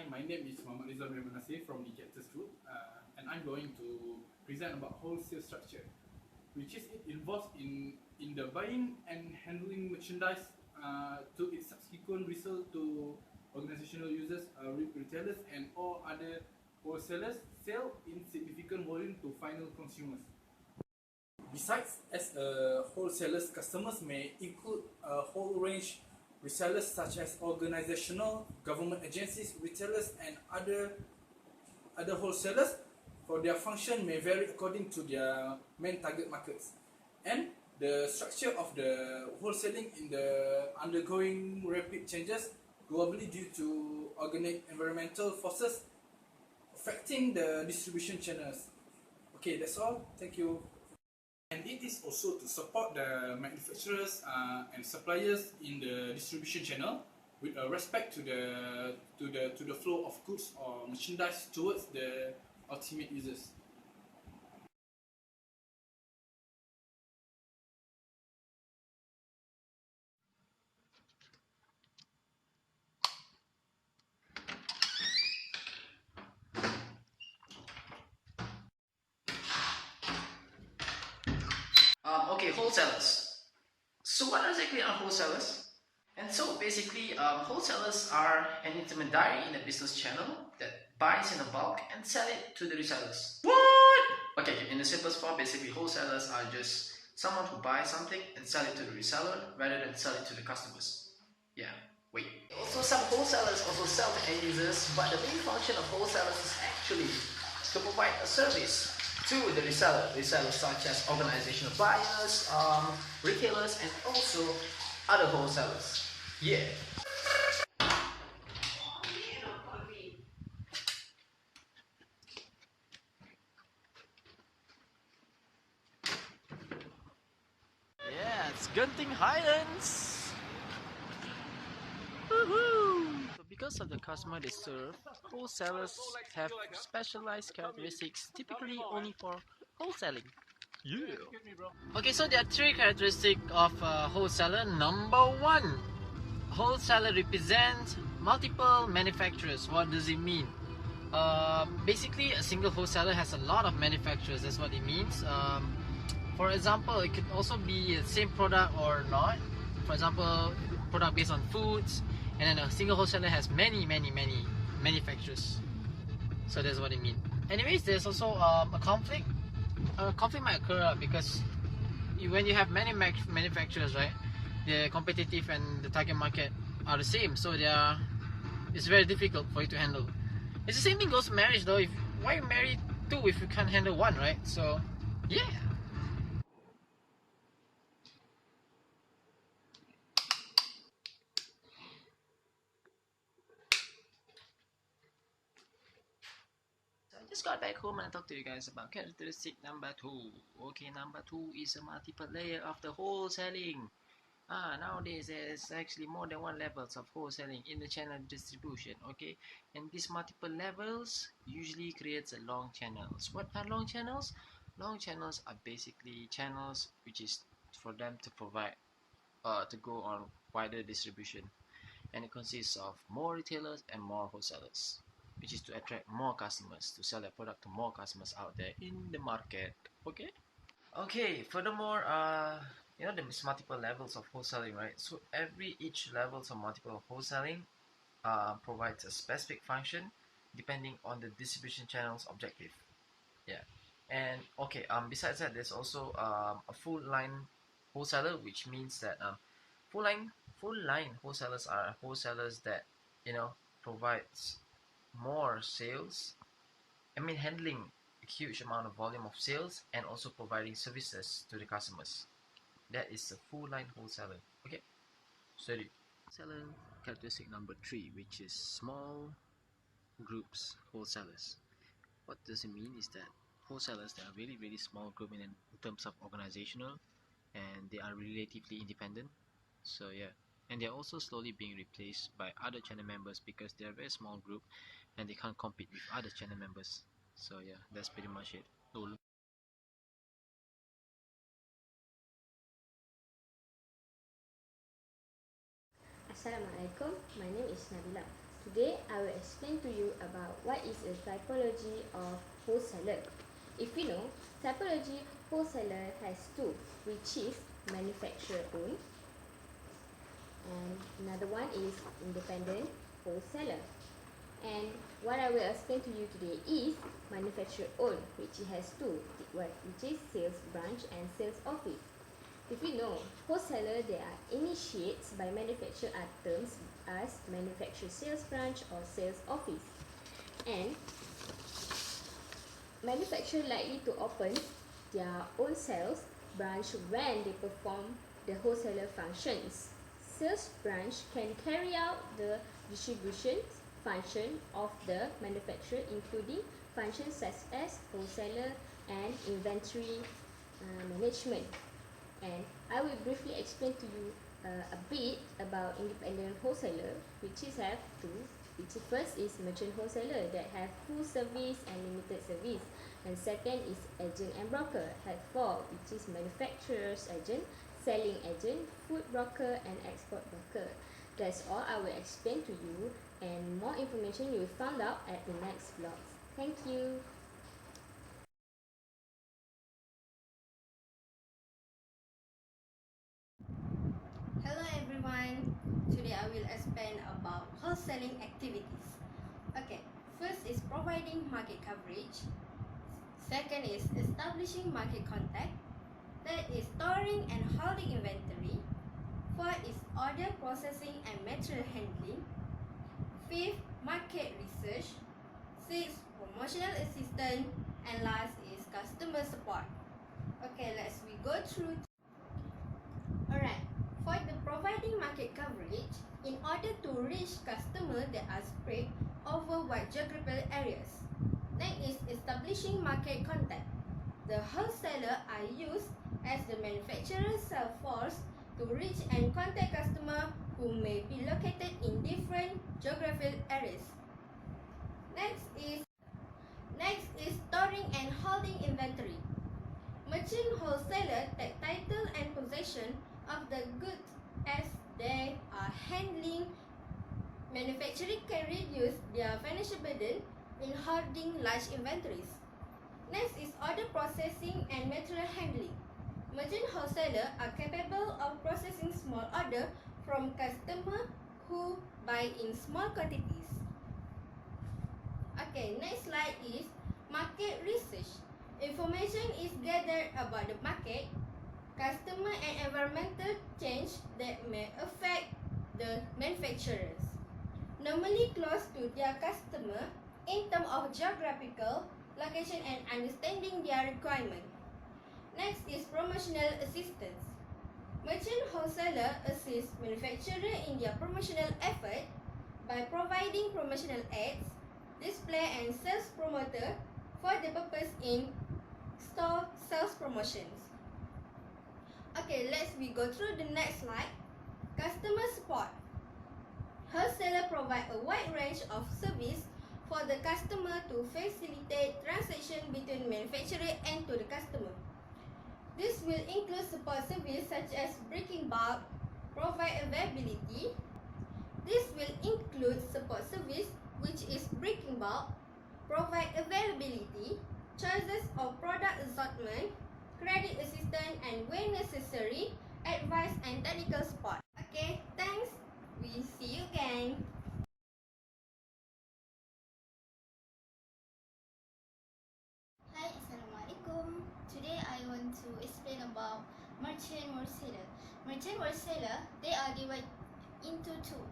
Hi, my name is Muhammad Rizal Nasir from the CACTUS Group, and I'm going to present about wholesale structure, which is it involves in the buying and handling merchandise to its subsequent resale to organizational users, retailers, and all other wholesalers sell in significant volume to final consumers. Besides, as wholesalers, customers may include a whole range resellers such as organizational, government agencies, retailers, and other wholesalers. For their function may vary according to their main target markets. And the structure of the wholesaling in the undergoing rapid changes globally due to organic environmental forces affecting the distribution channels. Okay, that's all. Thank you. And it is also to support the manufacturers and suppliers in the distribution channel with respect to the flow of goods or merchandise towards the ultimate users. Okay, wholesalers. So what exactly are wholesalers? And so basically, wholesalers are an intermediary in a business channel that buys in a bulk and sell it to the resellers. What? Okay, in the simplest form, basically wholesalers are just someone who buys something and sell it to the reseller rather than sell it to the customers. Yeah, wait. Also, some wholesalers also sell to end users, but the main function of wholesalers is actually to provide a service to the resellers such as organizational buyers, retailers, and also other wholesalers. Yeah. Yeah, it's Gunting Highlands. Woohoo! So because of the customer they serve, wholesalers have specialized characteristics typically only for wholesaling. Yeah. Okay, so there are three characteristics of a wholesaler. Number one, wholesaler represents multiple manufacturers. What does it mean? Basically, a single wholesaler has a lot of manufacturers. That's what it means. For example, it could also be the same product or not. For example, product based on foods, and then a single wholesaler has many manufacturers. So that's what it means. Anyways, there's also a conflict. A conflict might occur because when you have many manufacturers, right, the competitive and the target market are the same, so it's very difficult for you to handle. It's the same thing goes to marriage though. Why marry two if you can't handle one, right? So yeah. So I just got back home and I talked to you guys about characteristic number two. Okay, number two is a multiple layer of the wholesaling. Nowadays there's actually more than one levels of wholesaling in the channel distribution. Okay, and these multiple levels usually creates a long channels. What are long channels? Long channels are basically channels which is for them to provide to go on wider distribution, and it consists of more retailers and more wholesalers, which is to attract more customers to sell their product to more customers out there in the market. Okay, furthermore, there's multiple levels of wholesaling, right? So each levels of multiple wholesaling provides a specific function depending on the distribution channel's objective. Yeah. And okay, besides that, there's also a full line wholesaler, which means that full line wholesalers are wholesalers that provides more sales. I mean, handling a huge amount of volume of sales and also providing services to the customers. That is a full line wholesaler. Okay, sorry. Wholesaler characteristic number three, which is small groups wholesalers. What does it mean is that wholesalers, they are really small group in terms of organizational, and they are relatively independent. So yeah, and they are also slowly being replaced by other channel members because they are a very small group and they can't compete with other channel members. So yeah, that's pretty much it. Assalamualaikum, my name is Nabila. Today I will explain to you about what is a typology of wholesaler. If you know, typology wholesaler has two, which is manufacturer owned and another one is independent wholesaler. And what I will explain to you today is manufacturer owned, which has two, which is sales branch and sales office. If you know, wholesaler, they are initiates by manufacturer are terms as manufacturer sales branch or sales office. And manufacturer likely to open their own sales branch when they perform the wholesaler functions. Sales branch can carry out the distribution function of the manufacturer, including functions such as wholesaler and inventory management. And I will briefly explain to you a bit about independent wholesaler, which is have two. Which first is merchant wholesaler that have full service and limited service, and second is agent and broker, have four, which is manufacturer's agent, selling agent, food broker, and export broker. That's all I will explain to you, and more information you will find out at the next vlogs. Thank you. Hello everyone, today I will explain about wholesaling activities. Okay, first is providing market coverage, second is establishing market contact, third is storing and holding inventory, fourth is order processing and material handling, fifth market research, sixth promotional assistance, and last is customer support. Okay, let's we go through. Alright, for the providing market coverage, in order to reach customers that are spread over wide geographical areas. Next is establishing market contact. The wholesaler are used as the manufacturer's sales force to reach and contact customers who may be located in different geographical areas. Next is storing and holding inventory. Merchant wholesaler take title and possession of the goods as they are handling. Manufacturing can reduce their financial burden in holding large inventories. Next is order processing and material handling. Merchant wholesaler are capable of processing small order from customers who buy in small quantities. Okay, next slide is market research. Information is gathered about the market, customer and environmental change that may affect the manufacturers. Normally close to their customer in terms of geographical location and understanding their requirement. Next is promotional assistance. Merchant wholesaler assist manufacturer in their promotional effort by providing promotional ads, display and sales promoter for the purpose in store sales promotions. Okay, let's we go through the next slide. Customer support. Wholesaler provide a wide range of service for the customer to facilitate transaction between manufacturer and to the customer. This will include support service such as breaking bulk, provide availability. This will include support service which is breaking bulk, provide availability, choices of product assortment, credit assistance, and when necessary, advice and technical support. Okay, thanks. We see you again. Hi, Assalamualaikum. Today I want to explain about merchant wholesaler. Merchant wholesaler, they are divided into two.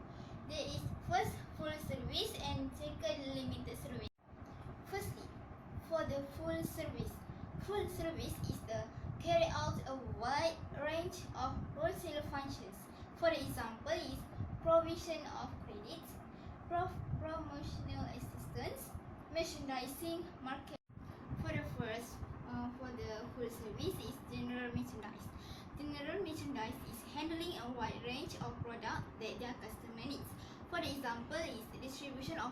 There is first full service and second limited service. Firstly, for the full service is the carry out a wide range of wholesale functions. For example, is provision of credits, promotional assistance, merchandising, market. For the first, for the full service is general merchandise. General merchandise is handling a wide range of products that their customer needs. For example, is the distribution of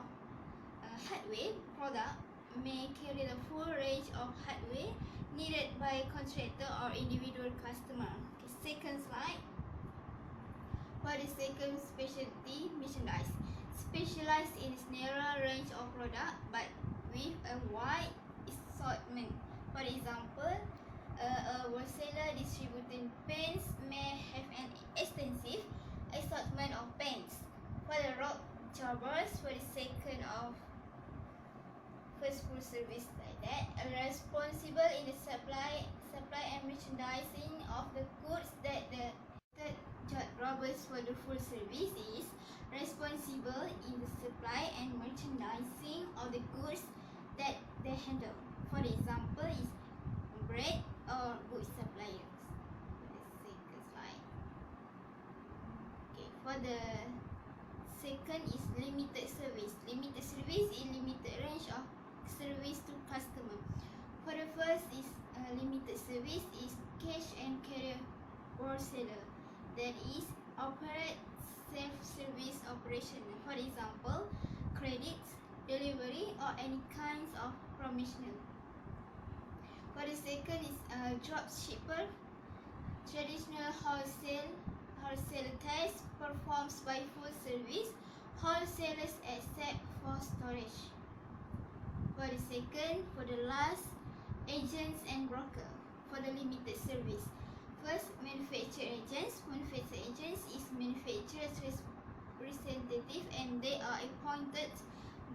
hardware product may carry the full range of hardware needed by contractor or individual customer. Okay, second slide. For the second specialty merchandise. specialized in a narrow range of product but with a wide assortment. For example, a wholesaler distributing pens may have an extensive assortment of pens. For the rock jobbers, for the second of first full service like that, responsible in the supply and merchandising of the goods that the third job robbers for the full service is responsible in the supply and merchandising of the goods that they handle. For example, is bread or book suppliers. The second slide. Okay, for the second is limited service. Limited service is limited range of service to customer. For the first is limited service is cash and carry wholesaler, that is operate self-service operation. For example, credits, delivery or any kinds of promotional. For the second is drop shipper. Traditional wholesale test performed by full service wholesalers except for storage. For the second, for the last, agents and broker. For the limited service, first, manufacturer agents. Manufacturer agents is manufacturer's representative and they are appointed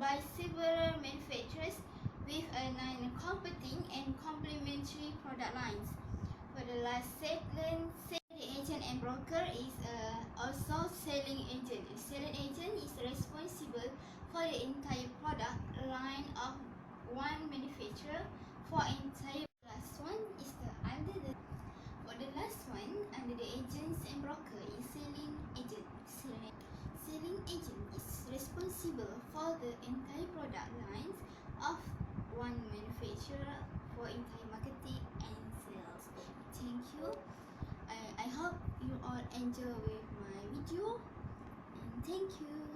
by several manufacturers with a non-competing and complementary product lines. For the last second, selling agent and broker is also selling agent. Selling agent is responsible for the entire product line of one manufacturer for entire. Last one is for the last one under the agents and broker is selling agent. Selling agent is responsible for the entire product lines of one manufacturer for entire marketing and sales. Thank you. I hope you all enjoy with my video and thank you.